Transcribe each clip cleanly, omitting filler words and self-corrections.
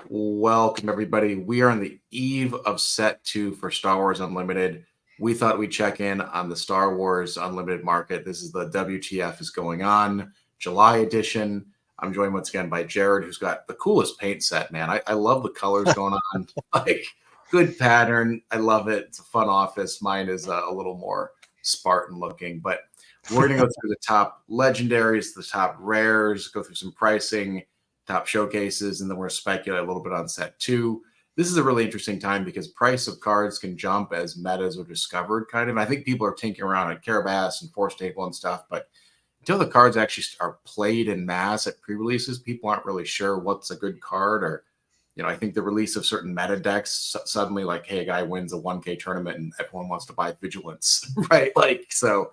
Welcome, everybody. We are on the eve of set two for Star Wars Unlimited. We thought we'd check in on the Star Wars Unlimited market. This is the WTF is going on, July edition. I'm joined once again by Jared, who's got the coolest paint set, man. I love the colors going on. Like, good pattern. I love it. It's a fun office. Mine is a little more Spartan looking, but we're going to go through the top legendaries, the top rares, go through some pricing, top showcases, and then we're going to speculate a little bit on set two. This is a really interesting time because price of cards can jump as metas are discovered, kind of. I think people are tinkering around at Carabas and Force Table and stuff, but until the cards actually are played in mass at pre-releases, people aren't really sure what's a good card. Or, I think the release of certain meta decks suddenly, like, hey, a guy wins a 1K tournament and everyone wants to buy Vigilance, right? Like, so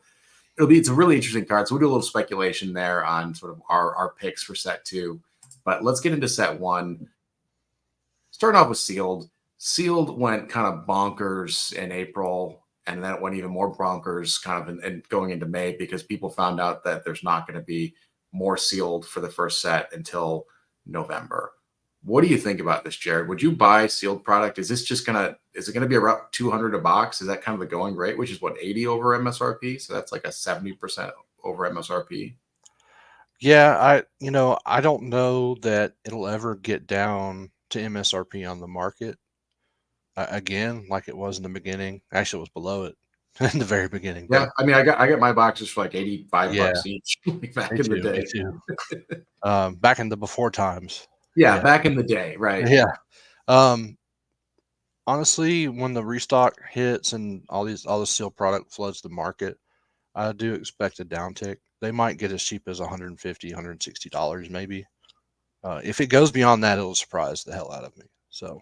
it's a really interesting card. So we'll do a little speculation there on sort of our picks for set two. But let's get into set one. Starting off with Sealed. Sealed went kind of bonkers in April, and then it went even more bonkers kind of in going into May because people found out that there's not going to be more Sealed for the first set until November. What do you think about this, Jared? Would you buy Sealed product? Is it going to be around 200 a box? Is that kind of the going rate, which is what, 80 over MSRP? So that's like a 70% over MSRP. Yeah, I don't know that it'll ever get down to MSRP on the market again, like it was in the beginning. Actually, it was below it in the very beginning. Yeah, But I mean, I get my boxes for like 85 yeah, bucks each back me in the too. Me day. too. Back in the before times. Yeah, Yeah, back in the day, right? yeah. Um, Honestly, when the restock hits and all the seal product floods the market, I do expect a downtick. They might get as cheap as $150, $160 maybe. If it goes beyond that, it'll surprise the hell out of me. So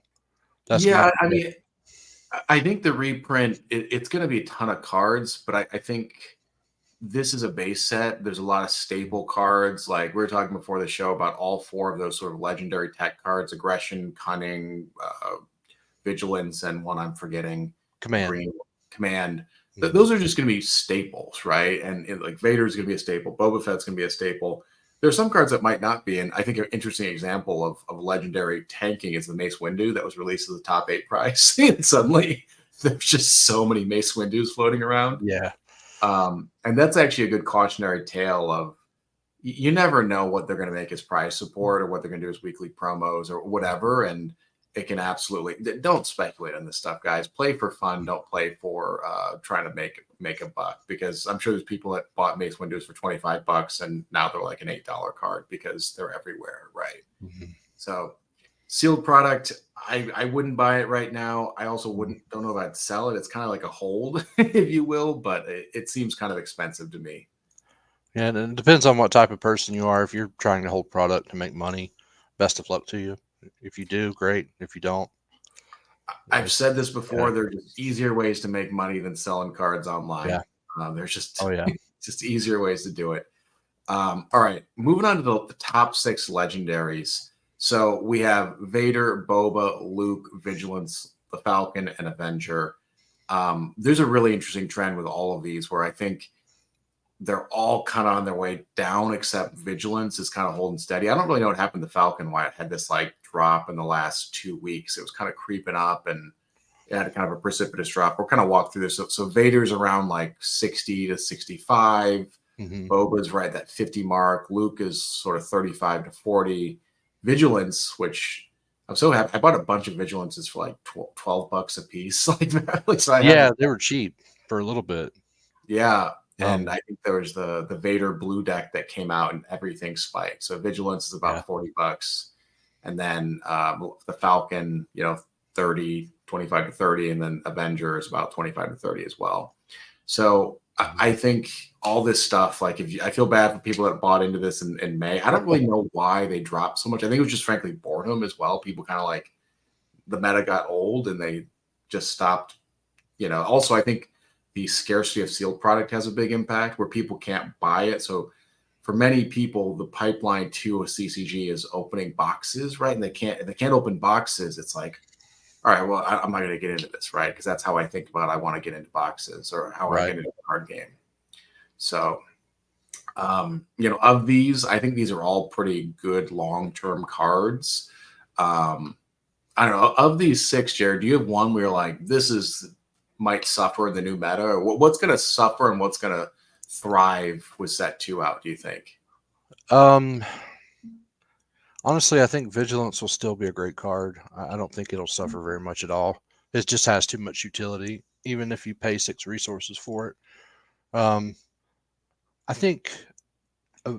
that's my Yeah, I prediction. mean, I think the reprint, it's going to be a ton of cards, but I think this is a base set. There's a lot of staple cards. Like we were talking before the show about all four of those sort of legendary tech cards: aggression, cunning, vigilance, and one I'm forgetting, the Command. green command. Mhm. Those are just going to be staples, right? And like Vader's going to be a staple. Boba Fett's going to be a staple. There's some cards that might not be. And I think an interesting example of legendary tanking is the Mace Windu that was released at the top 8 price. And suddenly there's just so many Mace Windus floating around. Yeah. And that's actually a good cautionary tale of you never know what they're going to make as prize support or what they're going to do as weekly promos or whatever. And it can absolutely don't speculate on this stuff, guys. Play for fun. Don't play for trying to make a buck, because I'm sure there's people that bought Mace Windows for 25 bucks and now they're like an $8 card because they're everywhere, right? Mhm. So sealed product, I wouldn't buy it right now. I also don't know if I'd sell it. It's kind of like a hold, if you will, but it seems kind of expensive to me. Yeah, and it depends on what type of person you are. If you're trying to hold product to make money, best of luck to you. If you do, great. If you don't, I've it's said this yeah, before. There's just easier ways to make money than selling cards yeah. online. There's Oh just yeah. just easier ways to do it. All right, moving on to the top 6 legendaries. So we have Vader, Boba, Luke, Vigilance, the Falcon, and Avenger. There's a really interesting trend with all of these where I think they're all kind of on their way down, except Vigilance is kind of holding steady. I don't really know what happened to Falcon, why it had this like drop in the last 2 weeks. It was kind of creeping up and it had kind of a precipitous drop. We'll kind of walk through this. So Vader's around like 60 to 65. Hmm. Boba's right at that 50 mark. Luke is sort of 35 to 40. Vigilance, which I'm so happy. I bought a bunch of Vigilances for like 12 bucks a piece. Like that. Like, so I have, Yeah, they were cheap for a little bit. yeah. And Um, I think there was the Vader blue deck that came out and everything spiked. So Vigilance is yeah. about 40 bucks. And then the Falcon, 30, 25 to 30. And then Avenger is about 25 to 30 as well. So Mhm. I think all this stuff, like I feel bad for people that bought into this in May. I don't really know why they dropped so much. I think it was just frankly boredom as well. People kind of like the meta got old and they just stopped. Also I think the scarcity of sealed product has a big impact where people can't buy it. So for many people, the pipeline to a CCG is opening boxes, right? And if they can't open boxes, it's like, all right, well, I'm not going to get into this, right? Because that's how I think about I want to get into boxes or how I Right. get into the card game. So, of these, I think these are all pretty good long-term cards. I don't know. Of these six, Jared, do you have one where you're like, this is might suffer in the new meta, or what's going to suffer and what's going to thrive with set two out? Do you think? Um, honestly, I think Vigilance will still be a great card. I don't think it'll suffer very much at all. It just has too much utility, even if you pay 6 resources for it. I think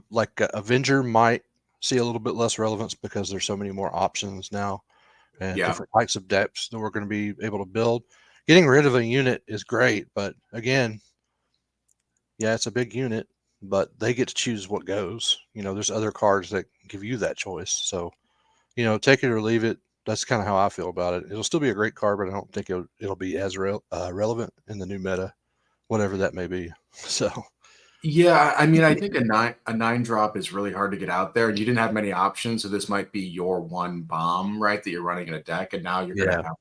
like Avenger might see a little bit less relevance because there's so many more options now and Yeah, different types of depths that we're going to be able to build. Getting rid of a unit is great, but again, yeah, it's a big unit, but they get to choose what goes. There's other cards that give you that choice. So, take it or leave it. That's kind of how I feel about it. It'll still be a great card, but I don't think it'll be as relevant in the new meta, whatever that may be. So, yeah. I mean, I think a nine drop is really hard to get out there, and you didn't have many options, so this might be your one bomb, right? That you're running in a deck, and now you're going to yeah, have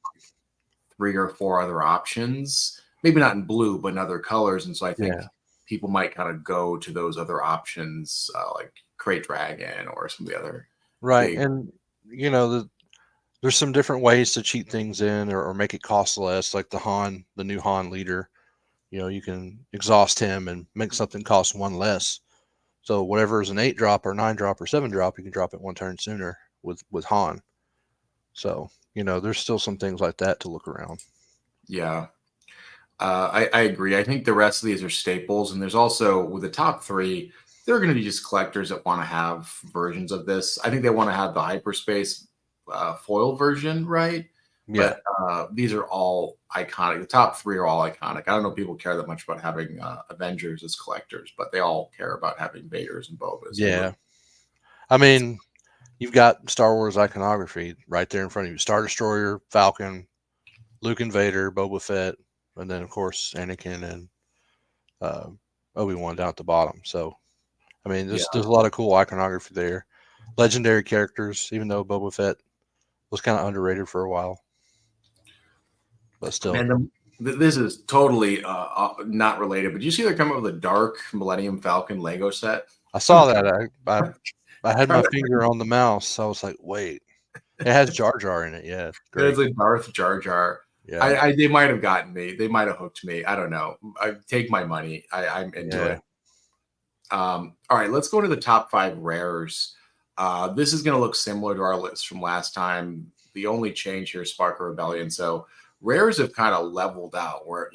three or four other options. Maybe not in blue, but in other colors, and so I think yeah, people might kind of go to those other options, like Crate Dragon or some of the other right. big. And there's some different ways to cheat things in or make it cost less, like the new Han leader. You can exhaust him and make something cost 1 less. So whatever is an 8 drop or 9 drop or 7 drop, you can drop it 1 turn sooner with Han. So there's still some things like that to look around. Yeah, I agree. I think the rest of these are staples, and there's also with the top three, there are going to be just collectors that want to have versions of this. I think they want to have the hyperspace foil version, right? Yeah, But these are all iconic. The top three are all iconic. I don't know if people care that much about having Avengers as collectors, but they all care about having Vaders and Bobas and Luke. yeah. I mean, you've got Star Wars iconography right there in front of you: Star Destroyer, Falcon, Luke and Vader, Boba Fett, and then of course Anakin and uh, Obi-Wan down at the bottom. So I mean, Yeah, there's a lot of cool iconography there. Legendary characters, even though Boba Fett was kind of underrated for a while, but still. man. This is totally not related, but you see they're coming up with a dark Millennium Falcon Lego set. I saw I'm that. I had my kind of finger on the mouse. I was like, wait, it has Jar Jar in it. Yeah, It's great. like Darth Jar Jar. Yeah, They might have gotten me. They might have hooked me. I don't know. I take my money. I'm into yeah. it. All right, let's go to the top five rares. This is going to look similar to our list from last time. The only change here is Spark of Rebellion. So rares have kind of leveled out. Where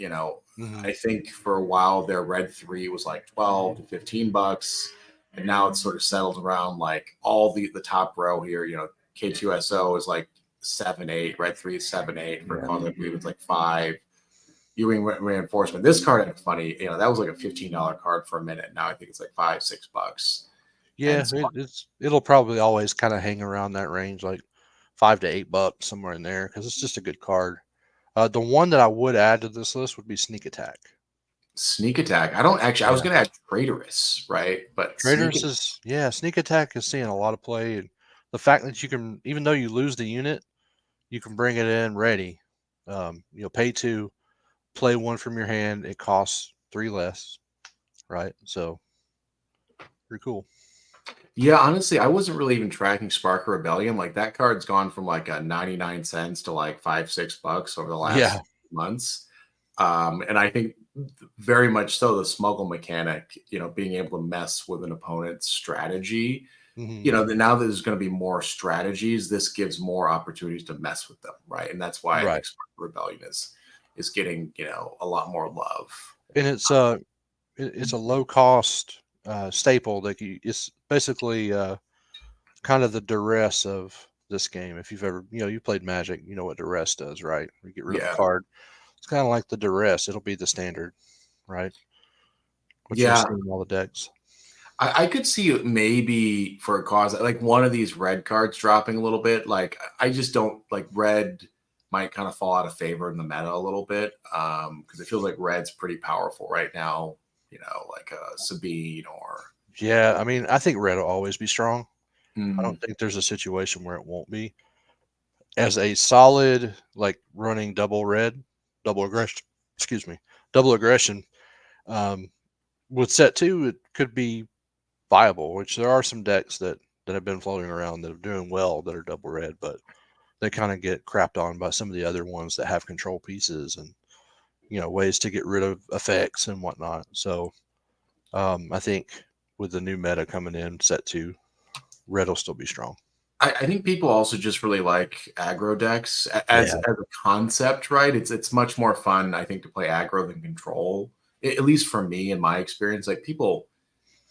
Hmm. I think for a while their red three was like 12 to $15, and now it's sort of settled around like all the top row here. K2SO is like 7-8, red three is 7-8 for Yeah, cause I believe it's like 5. Ewing reinforcement. This card had funny, that was like a $15 card for a minute. Now I think it's like $5, $6. And yeah. It'll probably always kind of hang around that range, like $5 to $8, somewhere in there, because it's just a good card. The one that I would add to this list would be Sneak Attack. Sneak Attack. I don't actually. I was Yeah, going to add Traitorous, right? But Sneak. Traders is Sneak Attack is seeing a lot of play, and the fact that you can, even though you lose the unit, you can bring it in ready. Pay 2, play 1 from your hand. It costs 3 less, right? So pretty cool. Yeah, honestly, I wasn't really even tracking Spark Rebellion. Like that card's gone from like a 99 cents to like $5, $6 over the Yeah. last months. And I think very much so the smuggle mechanic, being able to mess with an opponent's strategy. Hmm. Now that there's going to be more strategies, this gives more opportunities to mess with them, right? And that's why I Right. think Spark Rebellion is getting, a lot more love. And it's a low cost staple that it's basically kind of the duress of this game. If you've ever you played Magic, you know what duress does, right? You get rid of a Yeah. card. It's kind of like the duress. It'll be the standard, right? Which you'll Yeah. see in all the decks. I could see it maybe for a cause like one of these red cards dropping a little bit. Like I just don't like red might kind of fall out of favor in the meta a little bit. Because it feels like red's pretty powerful right now, like a Sabine or Yeah, I mean, I think red will always be strong. I mm, don't think there's a situation where it won't be. As a solid, like running double red, double aggression, excuse me, double aggression, um, with set 2, it could be viable, which there are some decks that that have been floating around that are doing well that are double red, but they kind of get crapped on by some of the other ones that have control pieces and ways to get rid of effects and whatnot. So I think with the new meta coming in, set 2, red will still be strong. I think people also just really like aggro decks as Yeah. a concept, right? It's much more fun, I think, to play aggro than control. At least for me, in my experience, like people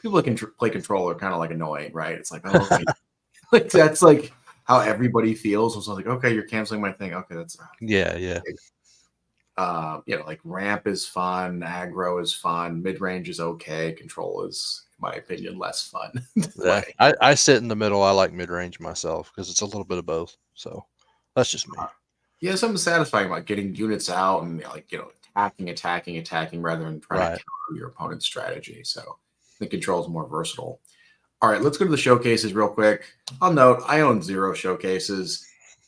that can play control are kind of like annoying, right? It's like, oh, okay, like that's like how everybody feels. So like, okay, you're canceling my thing. Okay, that's Yeah. like ramp is fun, aggro is fun, mid range is okay, control is, in my opinion, less fun to Yeah. play. I sit in the middle. I like mid range myself because it's a little bit of both. So that's just me. Yeah, something satisfying about getting units out and like attacking rather than trying to Right. counter your opponent's strategy. So the control is more versatile. All right, let's go to the showcases real quick. I'll note I own 0 showcases.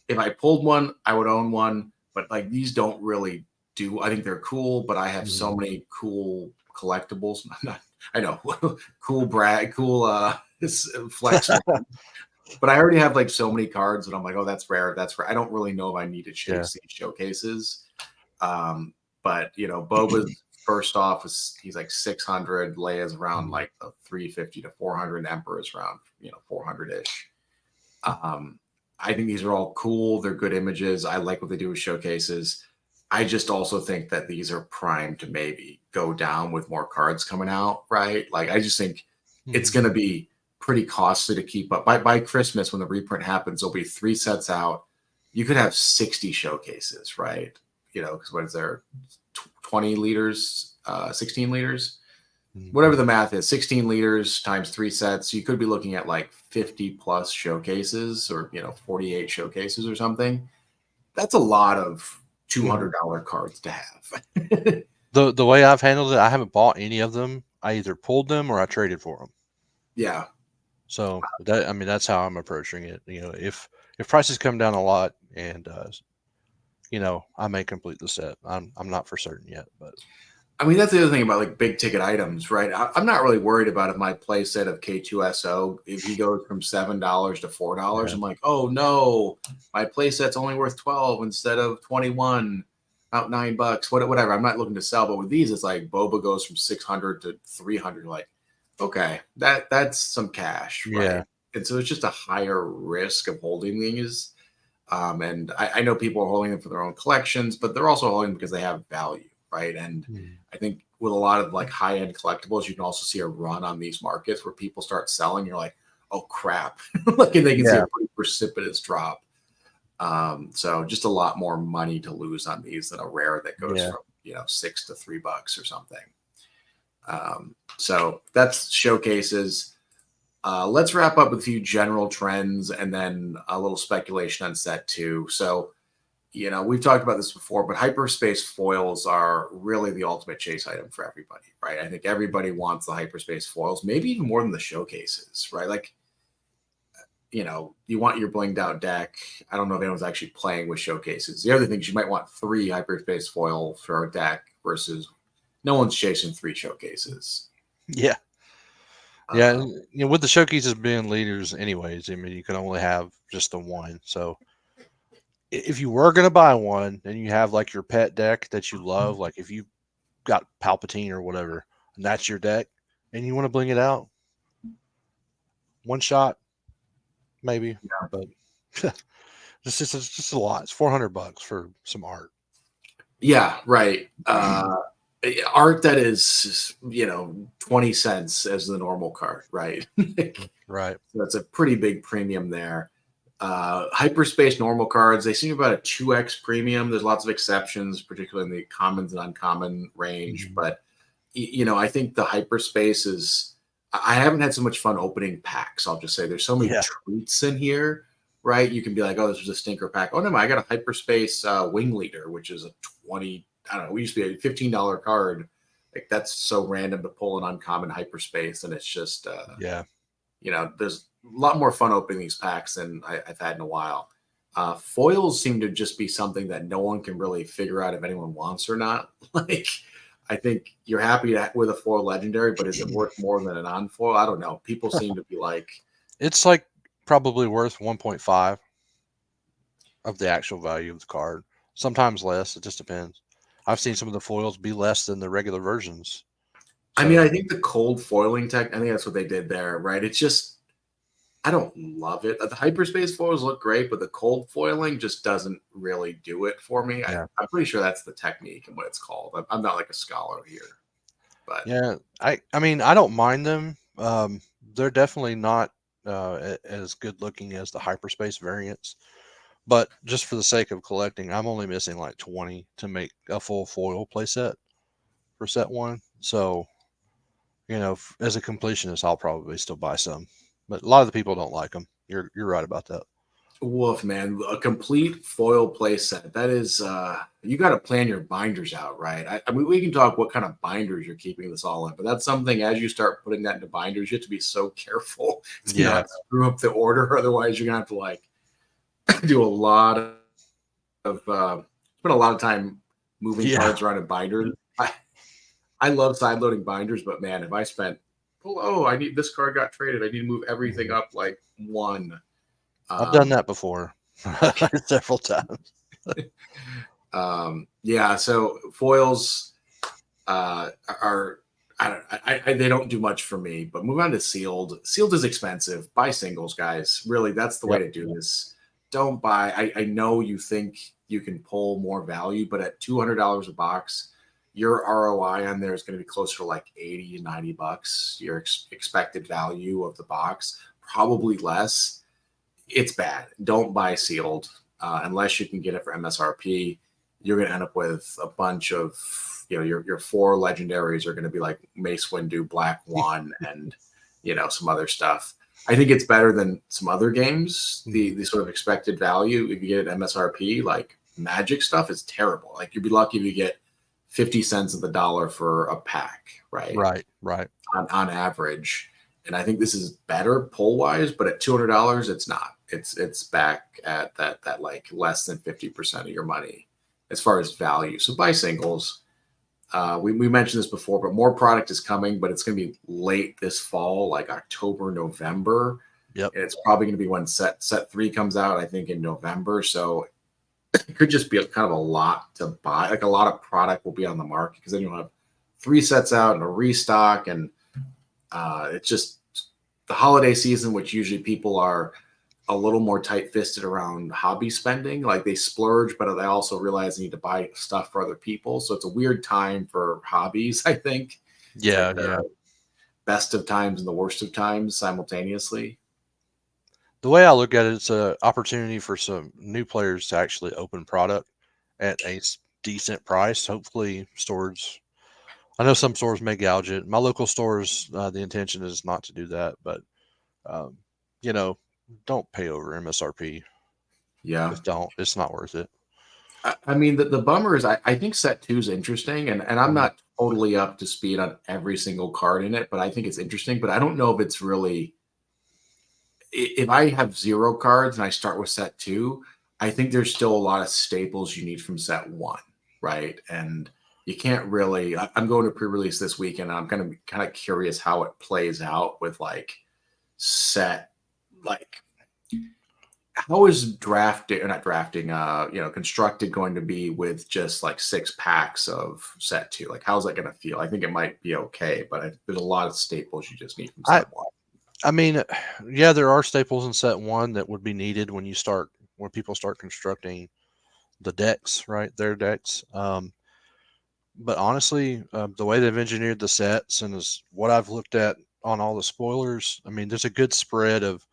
If I pulled one, I would own one, but like these don't really do. I think they're cool, but I have so many cool collectibles. I know, cool flex. But I already have like so many cards that I'm like, oh, that's rare. That's rare. I don't really know if I need to chase these showcases. But Boba's first off he's like 600, Leia's around like the 350 to 400, Emperor's around 400-ish. I think these are all cool. They're good images. I like what they do with showcases. I just also think that these are primed to maybe go down with more cards coming out, right? Like I just think it's going to be pretty costly to keep up. By Christmas, when the reprint happens, there'll be 3 sets out. You could have 60 showcases, right? Because what is there, 20 liters, 16 liters, whatever the math is, 16 liters times 3 sets. You could be looking at like 50 plus showcases, or 48 showcases or something. That's a lot of $200 cards to have. The way I've handled it, I haven't bought any of them. I either pulled them or I traded for them. Yeah. So that's how I'm approaching it. If prices come down a lot and I may complete the set. I'm not for certain yet, but I mean, that's the other thing about like big ticket items, right? I'm not really worried about if my play set of K2SO, if he goes from $7 to $4, I'm like, oh no, my play set's only worth 12 instead of 21, out $9, whatever. I'm not looking to sell, but with these, it's like Boba goes from 600 to 300. Like, okay, that's some cash, right? And so it's just a higher risk of holding these. And I know people are holding them for their own collections, but they're also holding them because they have value, right? And I think with a lot of like high-end collectibles, you can also see a run on these markets where people start selling. You're like, oh crap, like, and they can see a pretty precipitous drop. So just a lot more money to lose on these than a rare that goes from $6 to $3 or something. So that's showcases. Let's wrap up with a few general trends and then a little speculation on set 2. So, we've talked about this before, but hyperspace foils are really the ultimate chase item for everybody, right? I think everybody wants the hyperspace foils, maybe even more than the showcases, right? Like, you want your blinged out deck. I don't know if anyone's actually playing with showcases. The other thing is you might want 3 hyperspace foil for a deck versus no one's chasing 3 showcases. Yeah. With the showcases being leaders anyways, I mean, you can only have just the one. So if you were going to buy one and you have like your pet deck that you love, like if you got Palpatine or whatever, and that's your deck and you want to bling it out, one shot, maybe, but it's just a lot. It's $400 for some art. Yeah, right. Art that is 20 cents as the normal card, right? Right. So that's a pretty big premium there. Hyperspace normal cards, they seem about a 2x premium. There's lots of exceptions, particularly in the commons and uncommon range, but I think the hyperspace is, I haven't had so much fun opening packs. I'll just say there's so many treats in here, right? You can be like, oh, this was a stinker pack. Oh no, I got a hyperspace wing leader, which is a 20, I don't know, we used to be a $15 card. Like that's so random to pull an uncommon hyperspace, and it's just there's a lot more fun opening these packs than I've had in a while. Foils seem to just be something that no one can really figure out if anyone wants or not. Like, I think you're happy with a foil legendary, but is it worth more than a non-foil? I don't know. People seem to be like, it's like probably worth 1.5 of the actual value of the card. Sometimes less. It just depends. I've seen some of the foils be less than the regular versions. I mean, So I think the cold foiling tech, I think that's what they did there, right? It's just, I don't love it. The hyperspace foils look great, but the cold foiling just doesn't really do it for me. yeah, I'm pretty sure that's the technique and what it's called. I'm not like a scholar here, but yeah. I mean, I don't mind them. They're definitely not as good looking as the hyperspace variants. But just for the sake of collecting, I'm only missing like 20 to make a full foil playset for set one. So, as a completionist, I'll probably still buy some. But a lot of the people don't like them. You're right about that. woof, man, a complete foil play set. That is, you got to plan your binders out, right? I mean, we can talk what kind of binders you're keeping this all in, but that's something as you start putting that into binders, you have to be so careful to Yeah, not screw up the order. Otherwise, you're gonna have to like do a lot of spend a lot of time moving yeah, cards around in binders. I love side loading binders, but man, if I spent, oh, I need this card got traded, I need to move everything mhm. up like one. I've done Um, that before several times. yeah, so foils are I don't they don't do much for me. But move on to sealed. Sealed is expensive. Buy singles, guys. Really, that's the way Yep. to do this. Don't buy. I know you think you can pull more value, but at $200 a box, your ROI on there is going to be closer to like 80 and $90. Your expected value of the box probably less. It's bad. Don't buy sealed unless you can get it for MSRP. You're going to end up with a bunch of, your four legendaries are going to be like Mace Windu, Black One, and some other stuff. I think it's better than some other games. Mhm. The sort of expected value if you get an MSRP, like Magic stuff, is terrible. Like you'd be lucky if you get 50 cents of the dollar for a pack, right? Right, right. On average. And I think this is better pull wise, but at $200, it's not. It's back at that like less than 50% of your money as far as value. So buy singles. We mentioned this before, but more product is coming, but it's going to be late this fall, like October, November, Yep. and it's probably going to be when set three comes out. I think in November. So it could just be kind of a lot to buy. Like a lot of product will be on the market because then you'll have three sets out and a restock, and it's just the holiday season, which usually people are a little more tight-fisted around hobby spending. Like they splurge, but they also realize they need to buy stuff for other people. So it's a weird time for hobbies. I think it's Yeah, like yeah. the best of times and the worst of times simultaneously. The way I look at it, it's an opportunity for some new players to actually open product at a decent price. Hopefully, stores. I know some stores may gouge it. My local stores, the intention is not to do that, but um, you know, don't pay over MSRP. Yeah. Just don't. It's not worth it. I mean, the bummer is I think set two is interesting, and I'm Mhm. not totally up to speed on every single card in it, but I think it's interesting. But I don't know if it's really if I have zero cards and I start with set two, I think there's still a lot of staples you need from set one, right? And you can't really. I'm going to pre-release this weekend. And I'm going to be kind of curious how it plays out with like set, like how is drafting or not drafting, constructed going to be with just like six packs of set two? Like, how's that going to feel? I think it might be okay, but there's a lot of staples you just need from I set one. I mean, yeah, there are staples in set one that would be needed when people start constructing the decks, right? Their decks. But honestly, the way they've engineered the sets and is what I've looked at on all the spoilers, I mean, there's a good spread of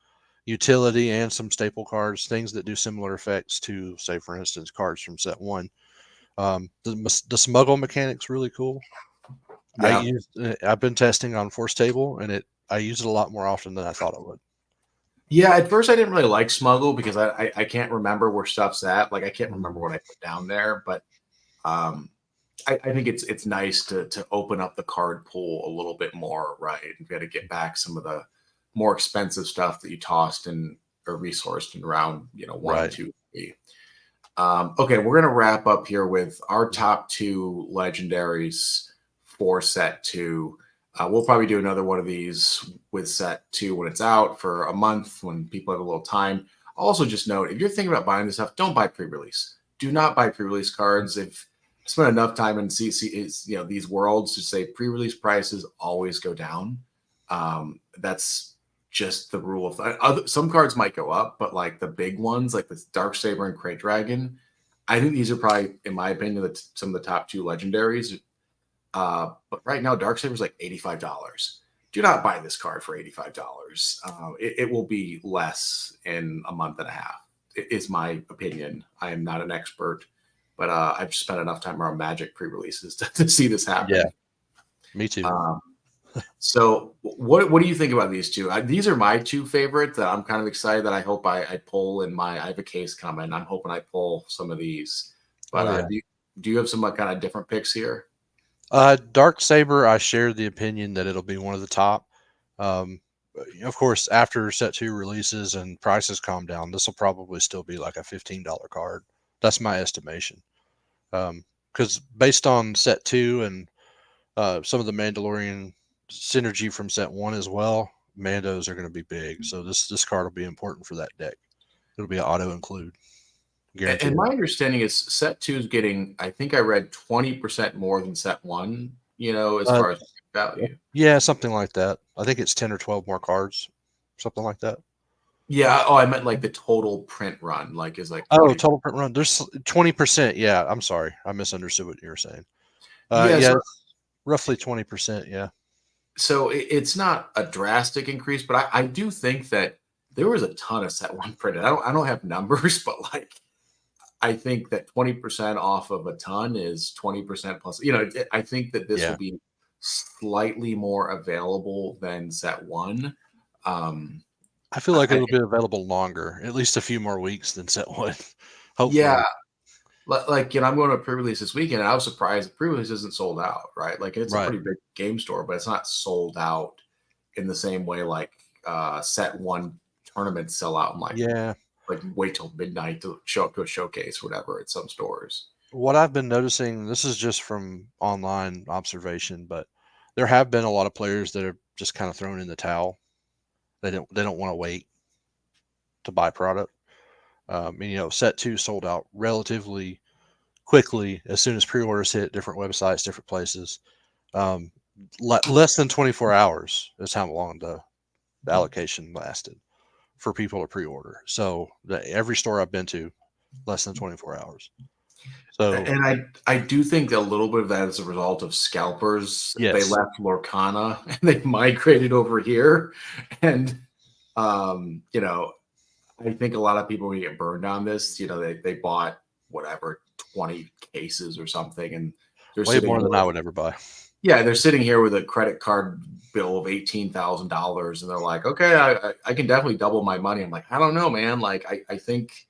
utility and some staple cards, things that do similar effects to, say, for instance, cards from set one. The smuggle mechanic's really cool. Yeah. I've been testing on Force Table, and I use it a lot more often than I thought I would. Yeah, at first I didn't really like Smuggle because I can't remember where stuff's at. Like I can't remember Mhm. what I put down there, but um, I think it's nice to open up the card pool a little bit more, right? And got to get back some of the more expensive stuff that you tossed and or resourced in round, one, Right. two, three. Okay, we're gonna wrap up here with our top two legendaries for set two. We'll probably do another one of these with set 2 when it's out for a month when people have a little time. Also, just note if you're thinking about buying this stuff, don't buy pre-release. Do not buy pre-release cards. If I spent enough time in CC, is these worlds to say pre-release prices always go down. That's just the rule of some cards might go up, but like the big ones, like the Darksaber and Crate Dragon, I think these are probably, in my opinion, some of the top 2 legendaries. But right now, Darksaber is like $85. Do not buy this card for $85. It will be less in a month and a half. Is my opinion. I am not an expert, but I've spent enough time around Magic pre-releases to see this happen. Yeah, me too. So what do you think about these two? These are my 2 favorite that I'm kind of excited that I hope I pull in I have a case coming. I'm hoping I pull some of these. But do you have some kind of different picks here? Darksaber, I share the opinion that it'll be one of the top. Of course, after set 2 releases and prices calm down, this will probably still be like a $15 card. That's my estimation. Because based on set 2 and some of the Mandalorian synergy from set 1 as well, Mandos are going to be big. So this card will be important for that deck. It'll be an auto include. Guaranteed. And my understanding is set 2 is getting, I think I read 20% more than set 1, as far as value. Yeah, something like that. I think it's 10 or 12 more cards, something like that. Yeah. Oh, I meant like the total print run, like is like. Oh, total print run. There's 20%. Yeah, I'm sorry. I misunderstood what you were saying. Yeah, roughly 20%. Yeah. So it's not a drastic increase, but I do think that there was a ton of set 1 printed. I don't have numbers, but like I think that 20% off of a ton is 20% plus. I think that this will be slightly more available than set 1. I feel like it'll be available longer, at least a few more weeks than set 1. Hopefully. Yeah. Like, I'm going to pre-release this weekend, and I was surprised the pre-release isn't sold out, right? Like, it's a pretty big game store, but it's not sold out in the same way like set 1 tournaments sell out. And like wait till midnight to show up to a showcase, whatever, at some stores. What I've been noticing, this is just from online observation, but there have been a lot of players that are just kind of thrown in the towel. They don't want to wait to buy product. Set 2 sold out relatively quickly as soon as pre-orders hit different websites, different places. Less than 24 hours is how long the allocation lasted for people to pre-order. So every store I've been to, less than 24 hours. So, and I do think a little bit of that is a result of scalpers. Yes. They left Lorcana and they migrated over here, and I think a lot of people will get burned on this. They bought whatever 20 cases or something, and they're way more than I would ever buy. Yeah, they're sitting here with a credit card bill of $18,000, and they're like, okay, I can definitely double my money. I'm like, I don't know, man. Like, I think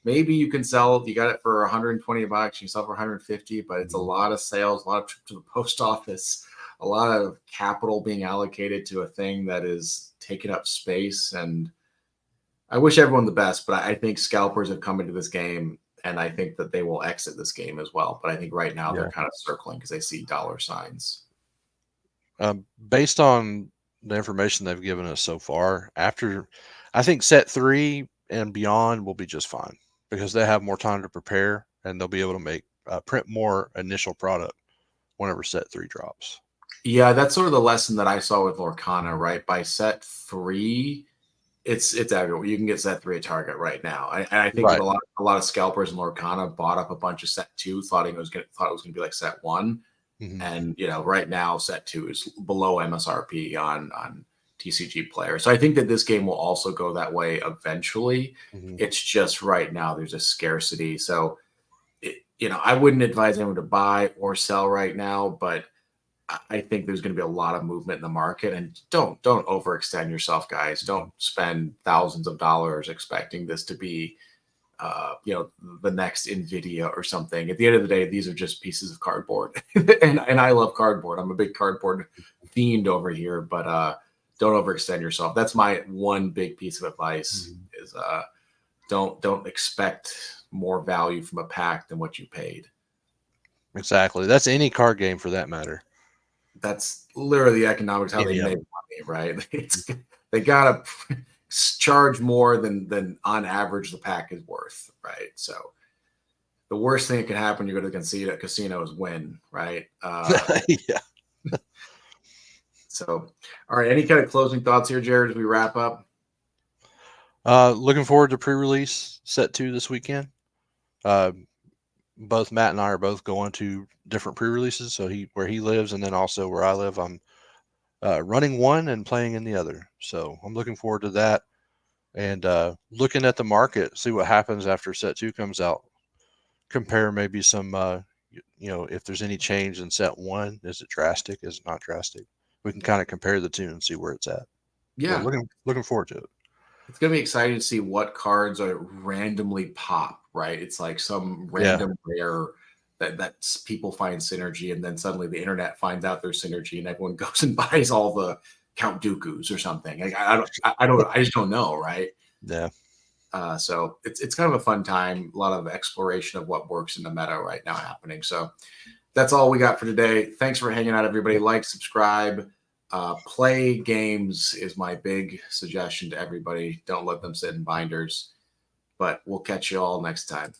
maybe you can sell. You got it for $120. You sell for 150, but it's a lot of sales, a lot of trips to the post office, a lot of capital being allocated to a thing that is taking up space. And I wish everyone the best, but I think scalpers have come into this game, and I think that they will exit this game as well. But I think right now they're kind of circling because they see dollar signs. Based on the information they've given us so far, I think set 3 and beyond will be just fine because they have more time to prepare and they'll be able to print more initial product whenever set 3 drops. Yeah, that's sort of the lesson that I saw with Lorcana, right? By set 3, it's everywhere. You can get set 3 at Target right now. I think that a lot of scalpers in Lorcana bought up a bunch of set 2, thought it was going to be like set 1. Mm-hmm. And right now set 2 is below MSRP on TCG Player. So I think that this game will also go that way eventually. Mm-hmm. It's just right now there's a scarcity. So I wouldn't advise anyone to buy or sell right now, but I think there's going to be a lot of movement in the market, and don't overextend yourself, guys. Don't spend thousands of dollars expecting this to be, the next NVIDIA or something. At the end of the day, these are just pieces of cardboard, and I love cardboard. I'm a big cardboard fiend over here, but don't overextend yourself. That's my one big piece of advice: is don't expect more value from a pack than what you paid. Exactly. That's any card game for that matter. That's literally the economics how they Any of make them. money, right? They gotta charge more than on average the pack is worth, right? So the worst thing that can happen, you go to the casino is win, right? Yeah. So, all right. Any kind of closing thoughts here, Jared, as we wrap up? Looking forward to pre-release set 2 this weekend. Uh, both Matt and I are both going to different pre-releases. So where he lives, and then also where I live, I'm running one and playing in the other. So I'm looking forward to that, and looking at the market, see what happens after set 2 comes out. Compare maybe some, if there's any change in set 1. Is it drastic? Is it not drastic? We can kind of compare the two and see where it's at. But Yeah, looking forward to it. it's gonna be exciting to see what cards are randomly pop, right? It's like some Yeah. random rare that people find synergy, and then suddenly the internet finds out there's synergy, and everyone goes and buys all the Count Dooku's or something. Like I just don't know, right? Yeah. So it's kind of a fun time, a lot of exploration of what works in the meta right now happening. So that's all we got for today. Thanks for hanging out, everybody. Like, subscribe, play games is my big suggestion to everybody. Don't let them sit in binders. But we'll catch you all next time.